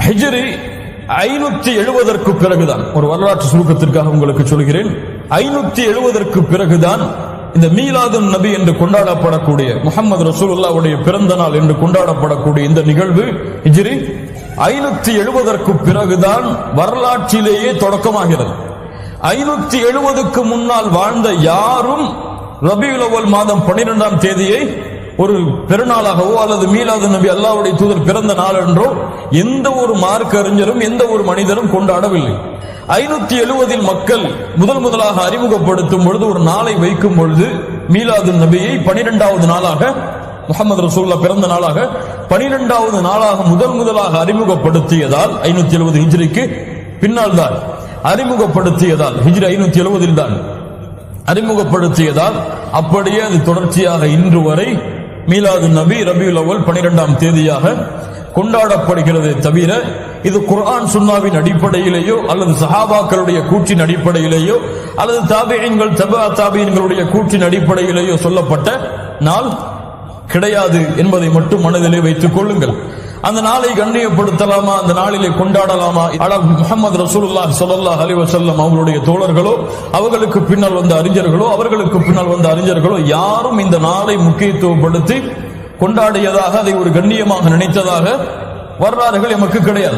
ஹிஜ்ரி 570 பிறகுதான், ஒரு வரலாற்று சுருக்கத்திற்காக உங்களுக்கு சொல்கிறேன், 570 பிறகுதான் இந்த மீலாதுன் நபி என்று கொண்டாடப்படக்கூடிய முஹம்மது ரசூலுல்லாஹ்வுடைய பிறந்த நாள் என்று கொண்டாடப்படக்கூடிய இந்த நிகழ்வு ஹிஜ்ரி 570 பிறகுதான் வரலாற்றிலேயே தொடக்கமாகிறது. 570க்கு முன்னால் வாழ்ந்த யாரும் ரபியுல் அவ்வல் மாதம் 12ஆம் தேதியை ஒரு பெருநாளாகவோ அல்லது மீலாது நபி அல்லாஹ்வுடைய தூதர் பிறந்த நாள் என்றோ எந்த ஒரு மார்க்க அறிஞரும் எந்த ஒரு மனிதரும் கொண்டாடவில்லை. 570 மக்கள் முதலாக அறிமுகப்படுத்தும் பொழுது, ஒரு நாளை வைக்கும் பொழுது மீலாது நபியை 12வது நாளாக, முஹம்மது ரசூலுல்லாஹ் பிறந்த நாளாக 12வது நாளாக முதலாக அறிமுகப்படுத்தியதால் 570 ஹிஜ்ரிக்கு பின்னால் தான் அறிமுகப்படுத்தியதால், ஹிஜ்ரி 570 தான் அறிமுகப்படுத்தியதால் அப்படியே அது தொடர்ச்சியாக இன்று வரை மீலாது நபி ரபியுல் அவ்வல் 12ஆம் தேதியாக கொண்டாடப்படுகிறது. தவிர இது குர்ஆன் சுன்னாவின் அடிப்படையிலேயோ அல்லது சஹாபாக்களுடைய கூற்றின் அடிப்படையிலேயோ அல்லது தாபிஈன்கள் தபா தாபிஈன்களுடைய கூற்றின் அடிப்படையிலேயோ சொல்லப்பட்ட நாள் கிடையாது என்பதை மட்டும் மனதிலே வைத்துக் கொள்ளுங்கள். அந்த நாளை கண்ணியப்படுத்தலாமா, அந்த நாளிலே கொண்டாடலாமா? ஆனால் முஹம்மது ரசூலுல்லாஹ் ஸல்லல்லாஹு அலைஹி வஸல்லம் அவர்களுடைய தோழர்களோ அவர்களுக்கு பின்னால் வந்த அறிஞர்களோ அவர்களுக்கு பின்னால் வந்த அறிஞர்களோ யாரும் இந்த நாளை முக்கியத்துவப்படுத்தி கொண்டாடியதாக, அதை ஒரு கண்ணியமாக நினைத்ததாக வரலாறுகள் எமக்கு கிடையாது.